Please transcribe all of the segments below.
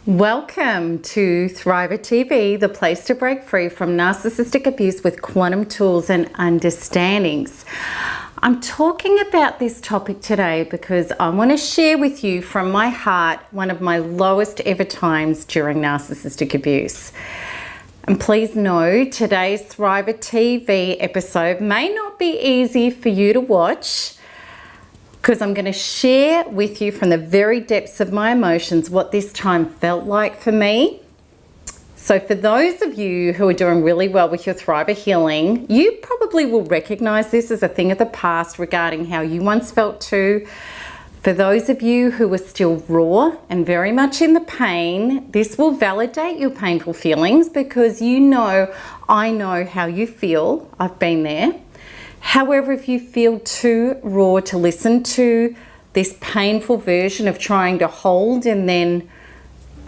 Welcome to Thriver TV, the place to break free from narcissistic abuse with quantum tools and understandings. I'm talking about this topic today because I want to share with you from my heart one of my lowest ever times during narcissistic abuse. And please know today's Thriver TV episode may not be easy for you to watch, because I'm going to share with you from the very depths of my emotions what this time felt like for me. So for those of you who are doing really well with your Thriver healing, you probably will recognize this as a thing of the past regarding how you once felt too. For those of you who are still raw and very much in the pain, this will validate your painful feelings because I know how you feel. I've been there. However, if you feel too raw to listen to this painful version of trying to hold and then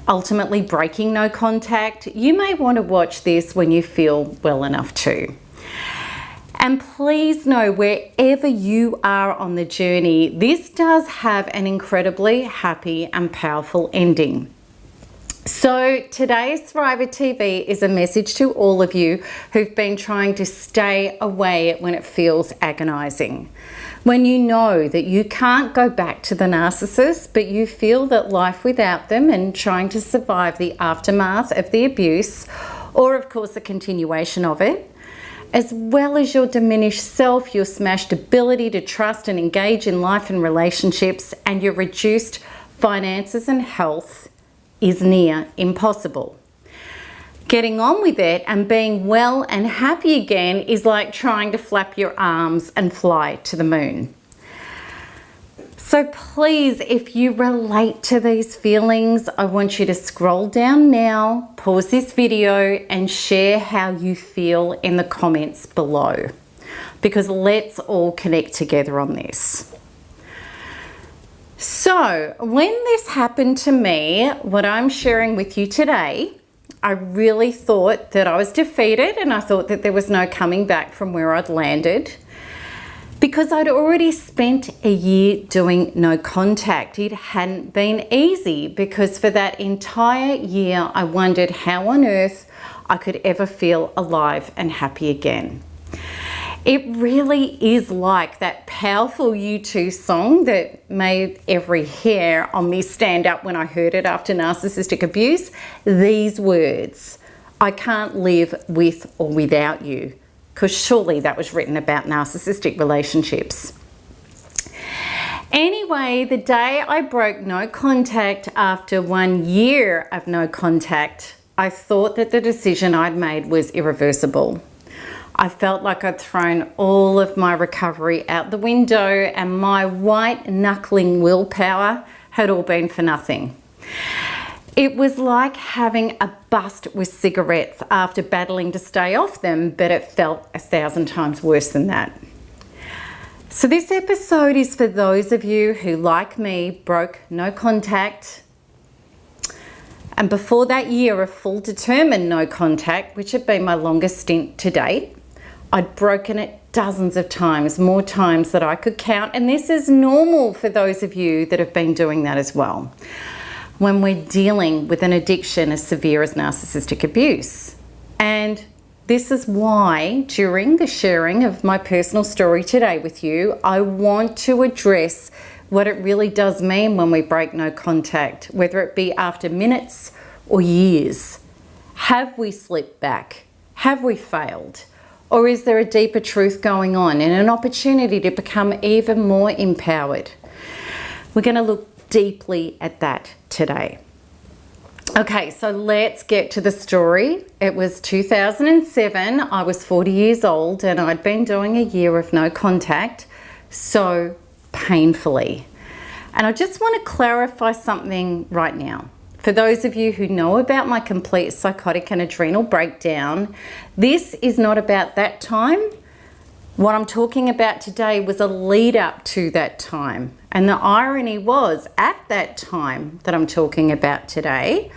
ultimately breaking no contact, you may want to watch this when you feel well enough to. And please know, wherever you are on the journey, this does have an incredibly happy and powerful ending. So today's Thriver TV is a message to all of you who've been trying to stay away when it feels agonizing. When you know that you can't go back to the narcissist, but you feel that life without them and trying to survive the aftermath of the abuse, or of course the continuation of it, as well as your diminished self, your smashed ability to trust and engage in life and relationships, and your reduced finances and health, is near impossible. Getting on with it and being well and happy again is like trying to flap your arms and fly to the moon. So please, if you relate to these feelings, I want you to scroll down now, pause this video and share how you feel in the comments below, because let's all connect together on this. So when this happened to me, what I'm sharing with you today, I really thought that I was defeated and I thought that there was no coming back from where I'd landed, because I'd already spent a year doing no contact. It hadn't been easy because for that entire year I wondered how on earth I could ever feel alive and happy again. It really is like that powerful U2 song that made every hair on me stand up when I heard it after narcissistic abuse. These words, I can't live with or without you, because surely that was written about narcissistic relationships. Anyway, the day I broke no contact after 1 year of no contact, I thought that the decision I'd made was irreversible. I felt like I'd thrown all of my recovery out the window and my white knuckling willpower had all been for nothing. It was like having a bust with cigarettes after battling to stay off them, but it felt 1,000 times worse than that. So this episode is for those of you who, like me, broke no contact. And before that year of full determined no contact, which had been my longest stint to date, I'd broken it dozens of times, more times than I could count. And this is normal for those of you that have been doing that as well, when we're dealing with an addiction as severe as narcissistic abuse. And this is why during the sharing of my personal story today with you, I want to address what it really does mean when we break no contact, whether it be after minutes or years. Have we slipped back? Have we failed? Or is there a deeper truth going on and an opportunity to become even more empowered? We're going to look deeply at that today. Okay, so let's get to the story. It was 2007. I was 40 years old and I'd been doing a year of no contact, so painfully. And I just want to clarify something right now. For those of you who know about my complete psychotic and adrenal breakdown, this is not about that time. What I'm talking about today was a lead up to that time. And the irony was, at that time that I'm talking about today,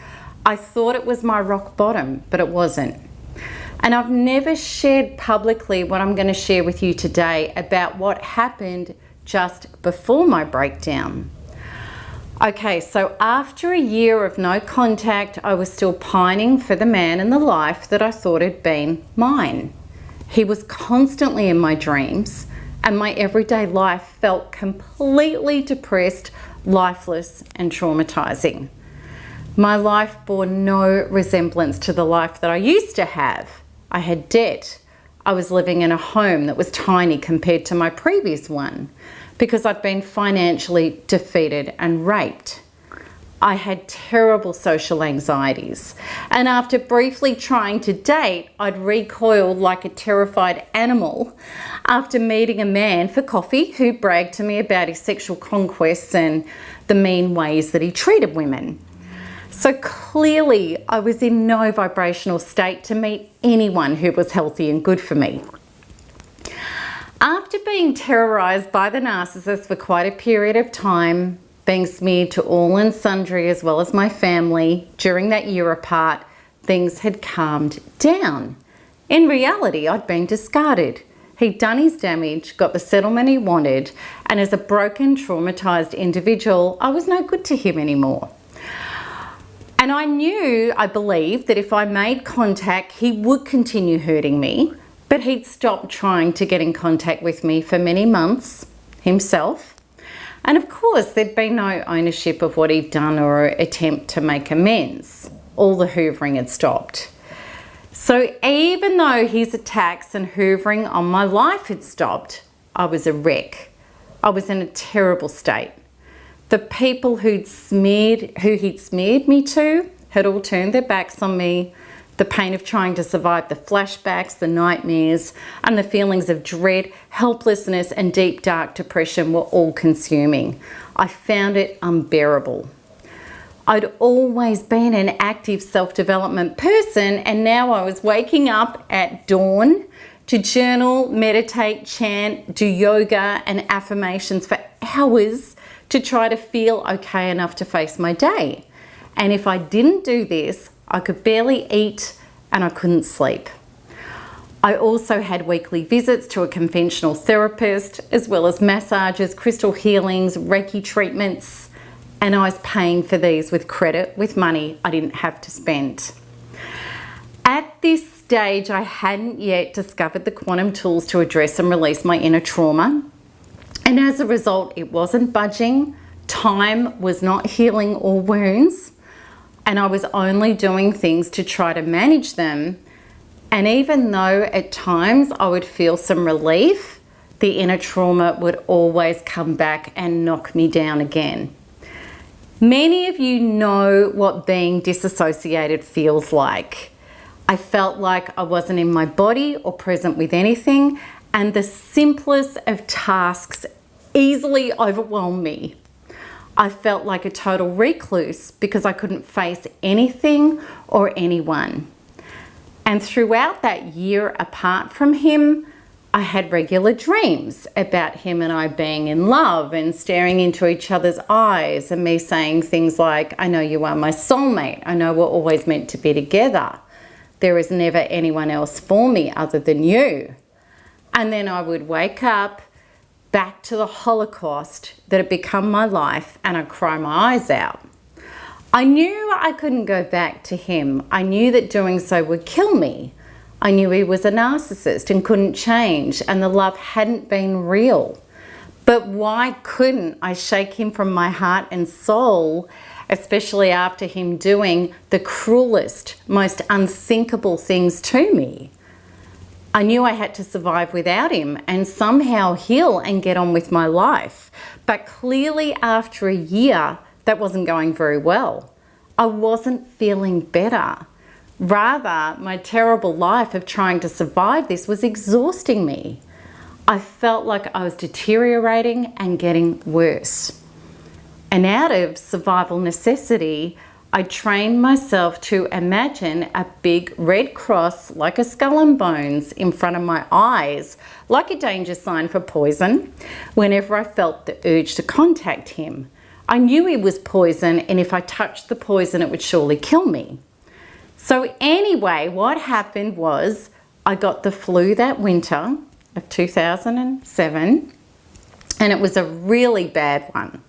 I thought it was my rock bottom, but it wasn't. And I've never shared publicly what I'm going to share with you today about what happened just before my breakdown. Okay, so after a year of no contact, I was still pining for the man and the life that I thought had been mine. He was constantly in my dreams, and my everyday life felt completely depressed, lifeless, and traumatizing. My life bore no resemblance to the life that I used to have. I had debt. I was living in a home that was tiny compared to my previous one because I'd been financially defeated and raped. I had terrible social anxieties, and after briefly trying to date, I'd recoiled like a terrified animal after meeting a man for coffee who bragged to me about his sexual conquests and the mean ways that he treated women. So clearly, I was in no vibrational state to meet anyone who was healthy and good for me. After being terrorized by the narcissist for quite a period of time, being smeared to all and sundry as well as my family during that year apart, things had calmed down. In reality, I'd been discarded. He'd done his damage, got the settlement he wanted, and as a broken, traumatized individual, I was no good to him anymore. And I believed that if I made contact, he would continue hurting me, but he'd stopped trying to get in contact with me for many months himself. And of course, there'd been no ownership of what he'd done or attempt to make amends. All the hoovering had stopped. So even though his attacks and hoovering on my life had stopped, I was a wreck. I was in a terrible state. The people who he'd smeared me to had all turned their backs on me. The pain of trying to survive the flashbacks, the nightmares, and the feelings of dread, helplessness, and deep, dark depression were all consuming. I found it unbearable. I'd always been an active self-development person, and now I was waking up at dawn to journal, meditate, chant, do yoga and affirmations for hours to try to feel okay enough to face my day. And if I didn't do this, I could barely eat and I couldn't sleep. I also had weekly visits to a conventional therapist, as well as massages, crystal healings, Reiki treatments, and I was paying for these with credit, with money I didn't have to spend. At this stage, I hadn't yet discovered the quantum tools to address and release my inner trauma. And as a result, it wasn't budging, time was not healing all wounds, and I was only doing things to try to manage them. And even though at times I would feel some relief, the inner trauma would always come back and knock me down again. Many of you know what being disassociated feels like. I felt like I wasn't in my body or present with anything, and the simplest of tasks easily overwhelmed me. I felt like a total recluse because I couldn't face anything or anyone. And throughout that year apart from him, I had regular dreams about him and I being in love and staring into each other's eyes and me saying things like, I know you are my soulmate. I know we're always meant to be together. There is never anyone else for me other than you. And then I would wake up back to the Holocaust that had become my life and I'd cry my eyes out. I knew I couldn't go back to him. I knew that doing so would kill me. I knew he was a narcissist and couldn't change, and the love hadn't been real. But why couldn't I shake him from my heart and soul, especially after him doing the cruelest, most unthinkable things to me? I knew I had to survive without him and somehow heal and get on with my life. But clearly after a year, that wasn't going very well. I wasn't feeling better. Rather, my terrible life of trying to survive this was exhausting me. I felt like I was deteriorating and getting worse. And out of survival necessity, I trained myself to imagine a big red cross like a skull and bones in front of my eyes, like a danger sign for poison, whenever I felt the urge to contact him. I knew he was poison, and if I touched the poison, it would surely kill me. So anyway, what happened was I got the flu that winter of 2007, And it was a really bad one.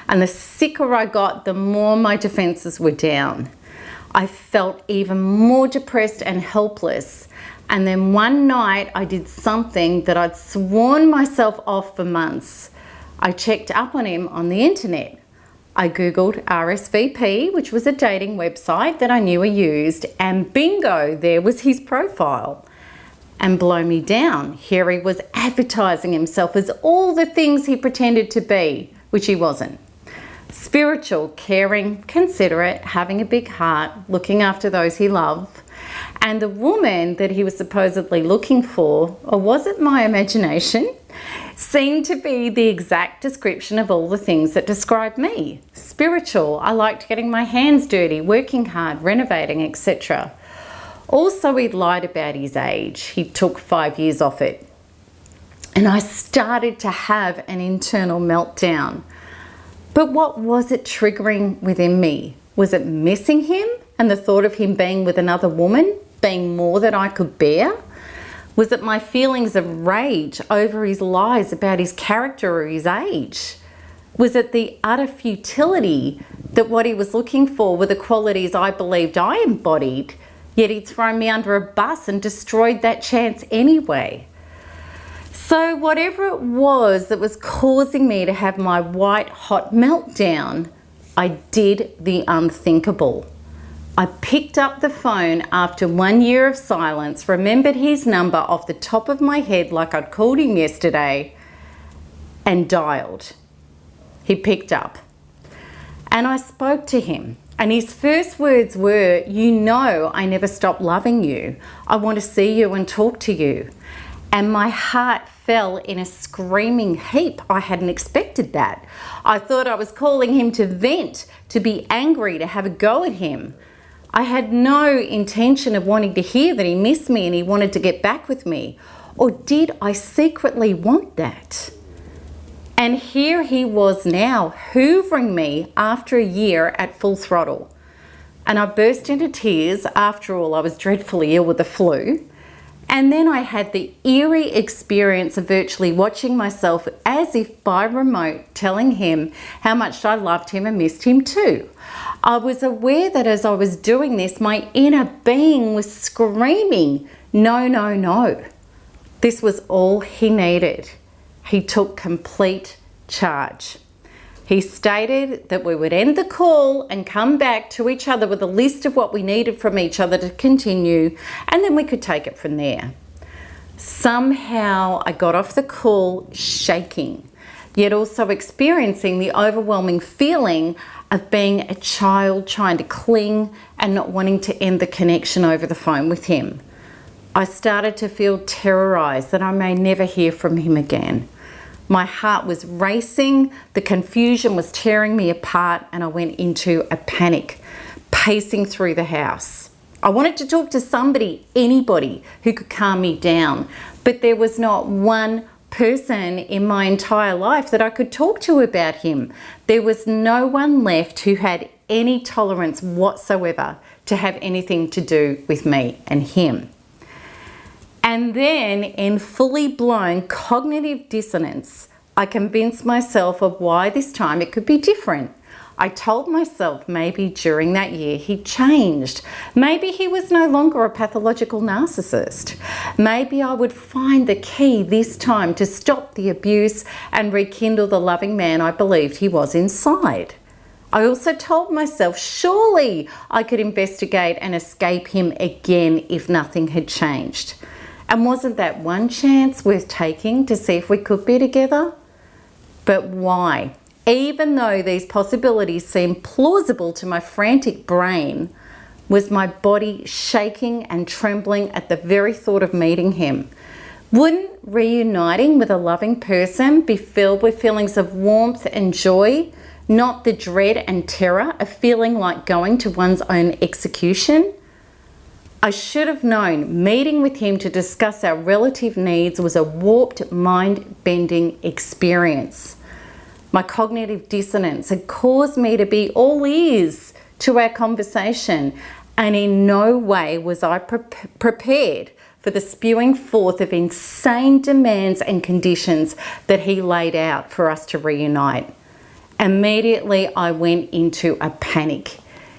And the sicker I got, the more my defenses were down. I felt even more depressed and helpless. And then one night I did something that I'd sworn myself off for months. I checked up on him on the internet. I Googled RSVP, which was a dating website that I knew he used, and bingo, there was his profile. And blow me down, here he was advertising himself as all the things he pretended to be, which he wasn't. Spiritual, caring, considerate, having a big heart, looking after those he loved. And the woman that he was supposedly looking for, or was it my imagination, seemed to be the exact description of all the things that described me. Spiritual, I liked getting my hands dirty, working hard, renovating, etc. Also, he'd lied about his age. He took 5 years off it. And I started to have an internal meltdown. But what was it triggering within me? Was it missing him and the thought of him being with another woman being more than I could bear? Was it my feelings of rage over his lies about his character or his age? Was it the utter futility that what he was looking for were the qualities I believed I embodied, yet he'd thrown me under a bus and destroyed that chance anyway? So whatever it was that was causing me to have my white hot meltdown, I did the unthinkable. I picked up the phone after 1 year of silence, remembered his number off the top of my head like I'd called him yesterday, and dialed. He picked up. And I spoke to him. And his first words were, "You know I never stopped loving you. I want to see you and talk to you." And my heart fell in a screaming heap. I hadn't expected that. I thought I was calling him to vent, to be angry, to have a go at him. I had no intention of wanting to hear that he missed me and he wanted to get back with me. Or did I secretly want that? And here he was now, hoovering me after a year at full throttle. And I burst into tears. After all, I was dreadfully ill with the flu. And then I had the eerie experience of virtually watching myself as if by remote telling him how much I loved him and missed him too. I was aware that as I was doing this, my inner being was screaming, "No, no, no." This was all he needed. He took complete charge. He stated that we would end the call and come back to each other with a list of what we needed from each other to continue, and then we could take it from there. Somehow I got off the call shaking, yet also experiencing the overwhelming feeling of being a child trying to cling and not wanting to end the connection over the phone with him. I started to feel terrorized that I may never hear from him again. My heart was racing, the confusion was tearing me apart, and I went into a panic, pacing through the house. I wanted to talk to somebody, anybody who could calm me down, but there was not one person in my entire life that I could talk to about him. There was no one left who had any tolerance whatsoever to have anything to do with me and him. And then, in fully blown cognitive dissonance, I convinced myself of why this time it could be different. I told myself maybe during that year he changed. Maybe he was no longer a pathological narcissist. Maybe I would find the key this time to stop the abuse and rekindle the loving man I believed he was inside. I also told myself surely I could investigate and escape him again if nothing had changed. And wasn't that one chance worth taking to see if we could be together? But why? Even though these possibilities seemed plausible to my frantic brain, was my body shaking and trembling at the very thought of meeting him? Wouldn't reuniting with a loving person be filled with feelings of warmth and joy, not the dread and terror of feeling like going to one's own execution? I should have known meeting with him to discuss our relative needs was a warped, mind-bending experience. My cognitive dissonance had caused me to be all ears to our conversation, and in no way was I prepared for the spewing forth of insane demands and conditions that he laid out for us to reunite. Immediately, I went into a panic.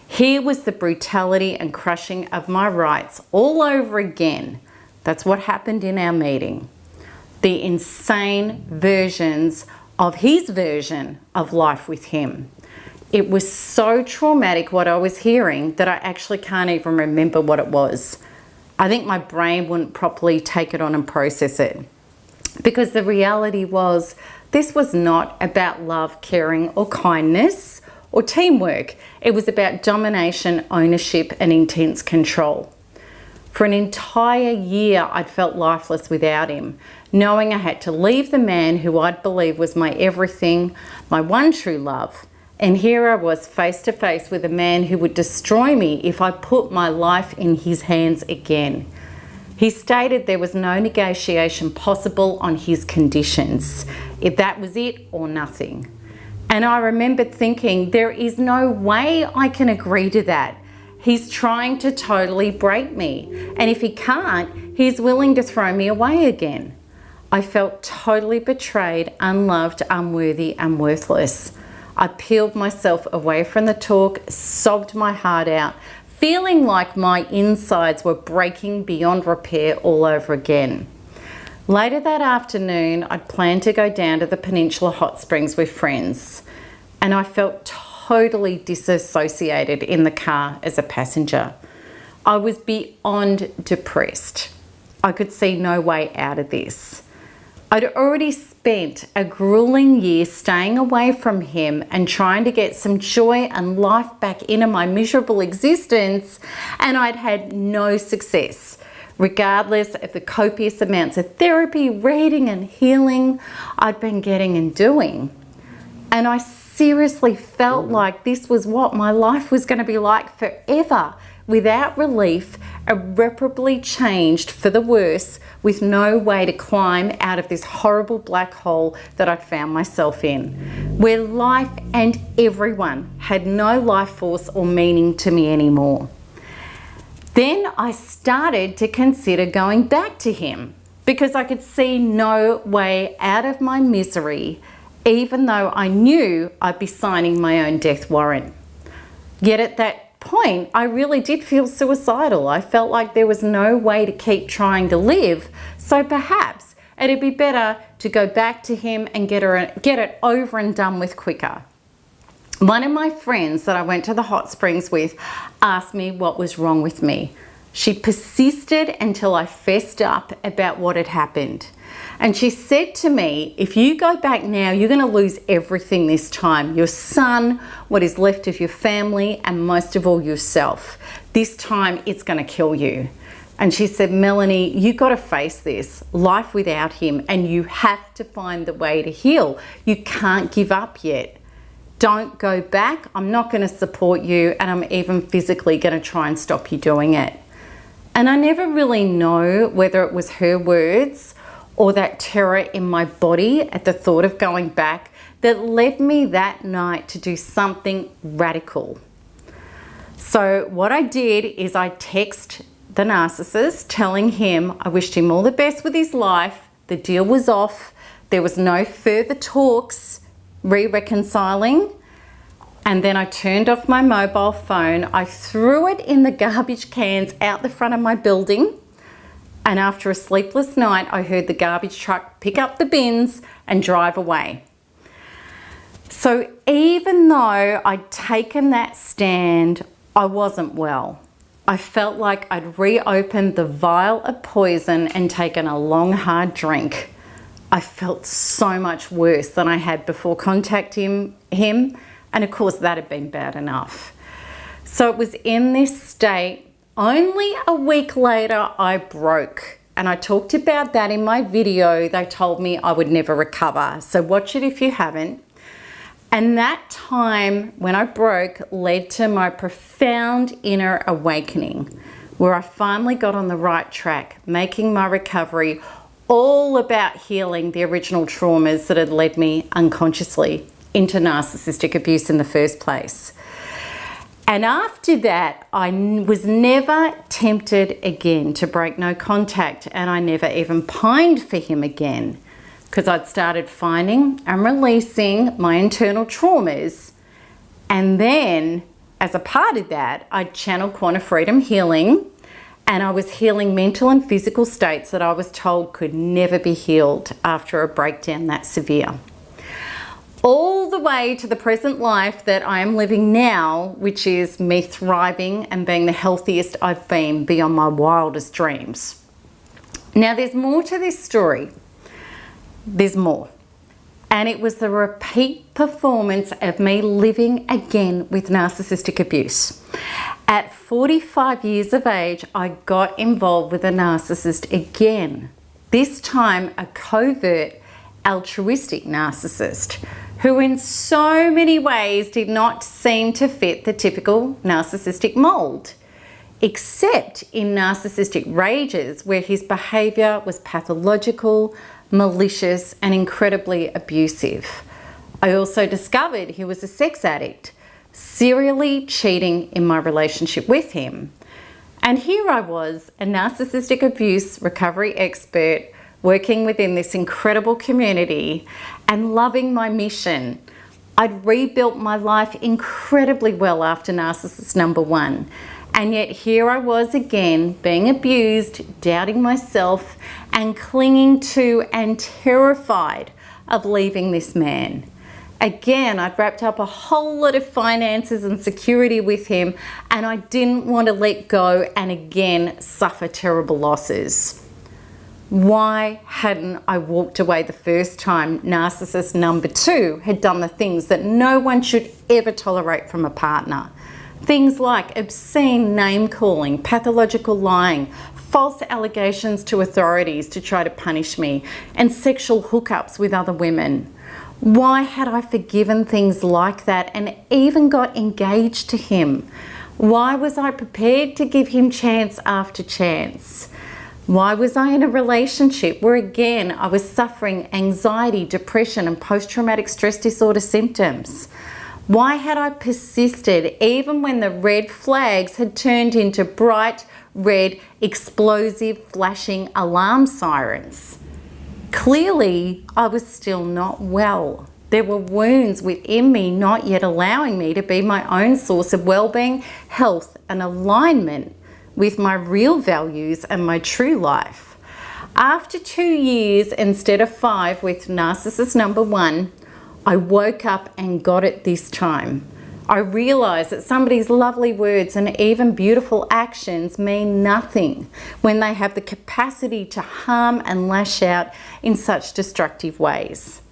Here was the brutality and crushing of my rights all over again. That's what happened in our meeting. The insane versions of his version of life with him. It was so traumatic what I was hearing that I actually can't even remember what it was. I think my brain wouldn't properly take it on and process it. Because the reality was, this was not about love, caring, or kindness, or teamwork. It was about domination, ownership, and intense control. For an entire year, I'd felt lifeless without him, knowing I had to leave the man who I'd believe was my everything, my one true love. And here I was face to face with a man who would destroy me if I put my life in his hands again. He stated there was no negotiation possible on his conditions. If that was it or nothing. And I remembered thinking, there is no way I can agree to that. He's trying to totally break me. And if he can't, he's willing to throw me away again. I felt totally betrayed, unloved, unworthy, and worthless. I peeled myself away from the talk, sobbed my heart out, feeling like my insides were breaking beyond repair all over again. Later that afternoon, I'd planned to go down to the Peninsula Hot Springs with friends, and I felt totally disassociated in the car as a passenger. I was beyond depressed. I could see no way out of this. I'd already spent a grueling year staying away from him and trying to get some joy and life back into my miserable existence, and I'd had no success, regardless of the copious amounts of therapy, reading, and healing I'd been getting and doing. And I seriously felt like this was what my life was going to be like forever, without relief, irreparably changed for the worse, with no way to climb out of this horrible black hole that I'd found myself in, where life and everyone had no life force or meaning to me anymore. Then I started to consider going back to him, because I could see no way out of my misery, even though I knew I'd be signing my own death warrant. Yet at that point, I really did feel suicidal. I felt like there was no way to keep trying to live, so perhaps it'd be better to go back to him and get it over and done with quicker. One of my friends that I went to the hot springs with asked me what was wrong with me. She persisted until I fessed up about what had happened. And she said to me, if you go back now, you're going to lose everything this time. Your son, what is left of your family, and most of all yourself. This time it's going to kill you. And she said, Melanie, you've got to face this, life without him, and you have to find the way to heal. You can't give up yet. Don't go back. I'm not going to support you, and I'm even physically going to try and stop you doing it. And I never really know whether it was her words or that terror in my body at the thought of going back that led me that night to do something radical. So what I did is I texted the narcissist telling him I wished him all the best with his life, the deal was off, there was no further talks, reconciling, and then I turned off my mobile phone, I threw it in the garbage cans out the front of my building. And after a sleepless night, I heard the garbage truck pick up the bins and drive away. So even though I'd taken that stand, I wasn't well. I felt like I'd reopened the vial of poison and taken a long, hard drink. I felt so much worse than I had before contacting him. And of course, that had been bad enough. So it was in this state. Only a week later, I broke, and I talked about that in my video. They told me I would never recover, so watch it if you haven't. And that time when I broke led to my profound inner awakening, where I finally got on the right track, making my recovery all about healing the original traumas that had led me unconsciously into narcissistic abuse in the first place. And after that, I was never tempted again to break no contact, and I never even pined for him again, because I'd started finding and releasing my internal traumas. And then, as a part of that, I channeled quantum freedom healing, and I was healing mental and physical states that I was told could never be healed after a breakdown that severe. All the way to the present life that I am living now, which is me thriving and being the healthiest I've been beyond my wildest dreams. Now, there's more to this story. There's more. And it was the repeat performance of me living again with narcissistic abuse. At 45 years of age, I got involved with a narcissist again. This time, a covert, altruistic narcissist who in so many ways did not seem to fit the typical narcissistic mold, except in narcissistic rages where his behaviour was pathological, malicious and incredibly abusive. I also discovered he was a sex addict, serially cheating in my relationship with him. And here I was, a narcissistic abuse recovery expert, working within this incredible community and loving my mission. I'd rebuilt my life incredibly well after narcissist number 1. And yet here I was again, being abused, doubting myself, and clinging to and terrified of leaving this man. Again, I'd wrapped up a whole lot of finances and security with him, and I didn't want to let go and again suffer terrible losses. Why hadn't I walked away the first time narcissist number 2 had done the things that no one should ever tolerate from a partner? Things like obscene name-calling, pathological lying, false allegations to authorities to try to punish me, and sexual hookups with other women. Why had I forgiven things like that and even got engaged to him? Why was I prepared to give him chance after chance? Why was I in a relationship where again I was suffering anxiety, depression and post-traumatic stress disorder symptoms? Why had I persisted even when the red flags had turned into bright, red, explosive, flashing alarm sirens? Clearly, I was still not well. There were wounds within me not yet allowing me to be my own source of well-being, health and alignment with my real values and my true life. After 2 years instead of 5 with narcissist number 1, I woke up and got it this time. I realized that somebody's lovely words and even beautiful actions mean nothing when they have the capacity to harm and lash out in such destructive ways.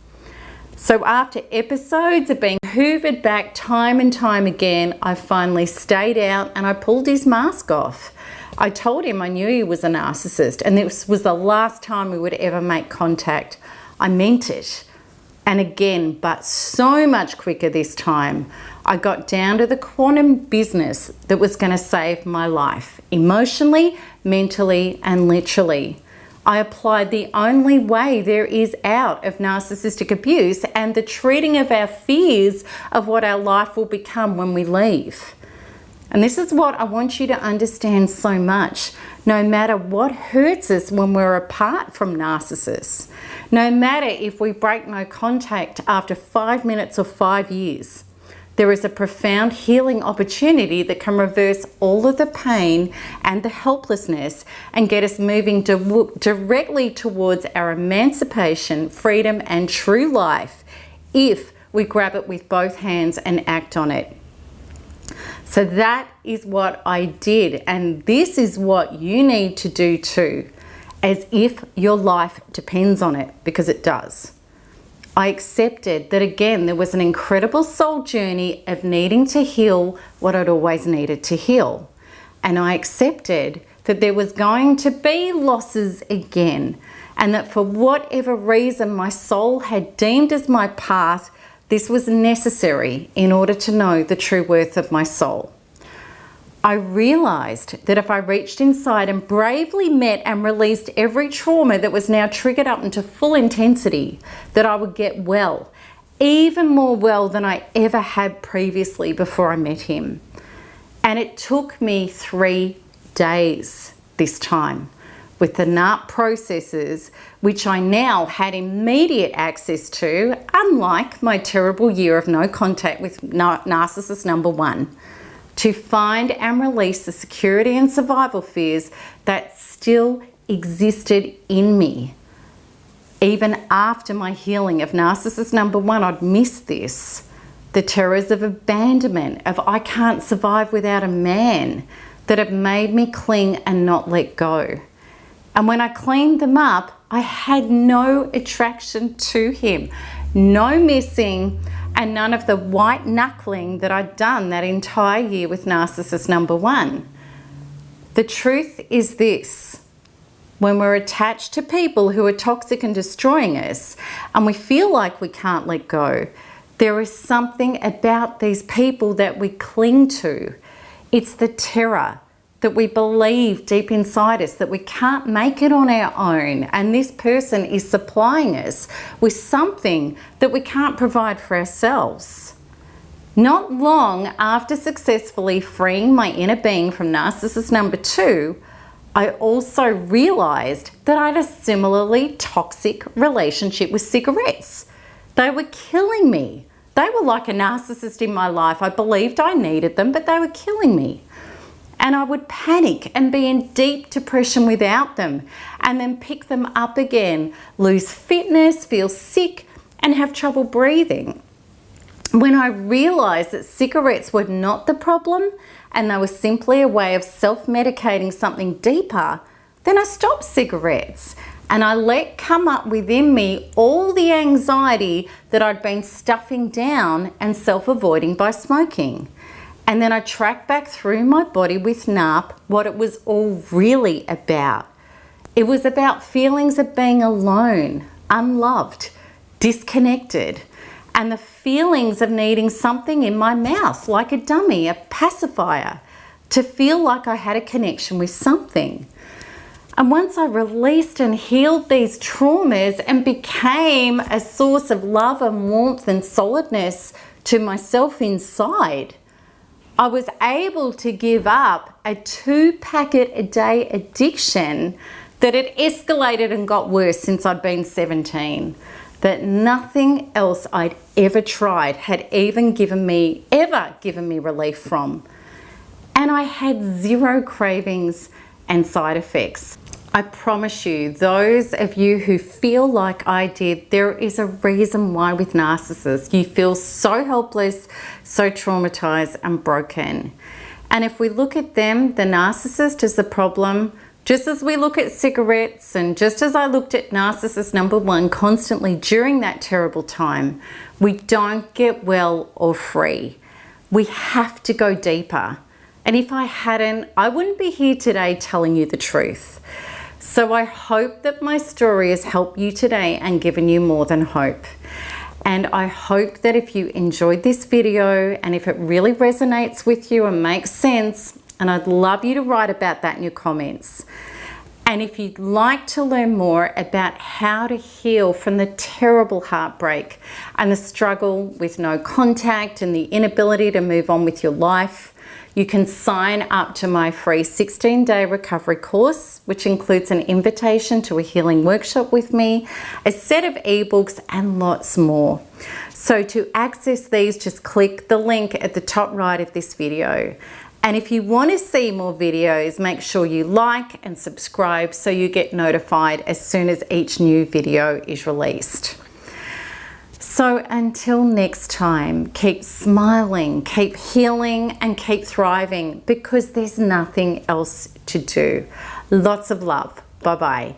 So after episodes of being hoovered back time and time again, I finally stayed out and I pulled his mask off. I told him I knew he was a narcissist and this was the last time we would ever make contact. I meant it. And again, but so much quicker this time, I got down to the quantum business that was going to save my life, emotionally, mentally, and literally. I applied the only way there is out of narcissistic abuse and the treating of our fears of what our life will become when we leave. And this is what I want you to understand so much. No matter what hurts us when we're apart from narcissists, no matter if we break no contact after 5 minutes or 5 years, there is a profound healing opportunity that can reverse all of the pain and the helplessness and get us moving directly towards our emancipation, freedom, and true life if we grab it with both hands and act on it. So that is what I did, and this is what you need to do too, as if your life depends on it, because it does. I accepted that again there was an incredible soul journey of needing to heal what I'd always needed to heal. And I accepted that there was going to be losses again, and that for whatever reason my soul had deemed as my path, this was necessary in order to know the true worth of my soul. I realized that if I reached inside and bravely met and released every trauma that was now triggered up into full intensity, that I would get well, even more well than I ever had previously before I met him. And it took me 3 days this time with the NARP processes, which I now had immediate access to, unlike my terrible year of no contact with narcissist number 1, to find and release the security and survival fears that still existed in me. Even after my healing of narcissist number 1, I'd missed this. The terrors of abandonment, of I can't survive without a man, that have made me cling and not let go. And when I cleaned them up, I had no attraction to him, no missing, and none of the white knuckling that I'd done that entire year with narcissist number 1. The truth is this: when we're attached to people who are toxic and destroying us, and we feel like we can't let go, there is something about these people that we cling to. It's the terror that we believe deep inside us that we can't make it on our own, and this person is supplying us with something that we can't provide for ourselves. Not long after successfully freeing my inner being from narcissist number 2, I also realized that I had a similarly toxic relationship with cigarettes. They were killing me. They were like a narcissist in my life. I believed I needed them, but they were killing me. And I would panic and be in deep depression without them, and then pick them up again, lose fitness, feel sick, and have trouble breathing. When I realized that cigarettes were not the problem and they were simply a way of self-medicating something deeper, then I stopped cigarettes and I let come up within me all the anxiety that I'd been stuffing down and self-avoiding by smoking. And then I tracked back through my body with NARP what it was all really about. It was about feelings of being alone, unloved, disconnected, and the feelings of needing something in my mouth, like a dummy, a pacifier, to feel like I had a connection with something. And once I released and healed these traumas and became a source of love and warmth and solidness to myself inside, I was able to give up a 2-packet-a-day addiction that had escalated and got worse since I'd been 17. That nothing else I'd ever tried had ever given me relief from. And I had 0 cravings and side effects. I promise you, those of you who feel like I did, there is a reason why with narcissists you feel so helpless, so traumatized and broken. And if we look at them, the narcissist is the problem, just as we look at cigarettes and just as I looked at narcissist number 1 constantly during that terrible time, we don't get well or free. We have to go deeper. And if I hadn't, I wouldn't be here today telling you the truth. So I hope that my story has helped you today and given you more than hope. And I hope that if you enjoyed this video and if it really resonates with you and makes sense, and I'd love you to write about that in your comments. And if you'd like to learn more about how to heal from the terrible heartbreak and the struggle with no contact and the inability to move on with your life, you can sign up to my free 16-day recovery course, which includes an invitation to a healing workshop with me, a set of ebooks, and lots more. So to access these, just click the link at the top right of this video. And if you want to see more videos, make sure you like and subscribe so you get notified as soon as each new video is released. So until next time, keep smiling, keep healing, and keep thriving, because there's nothing else to do. Lots of love. Bye-bye.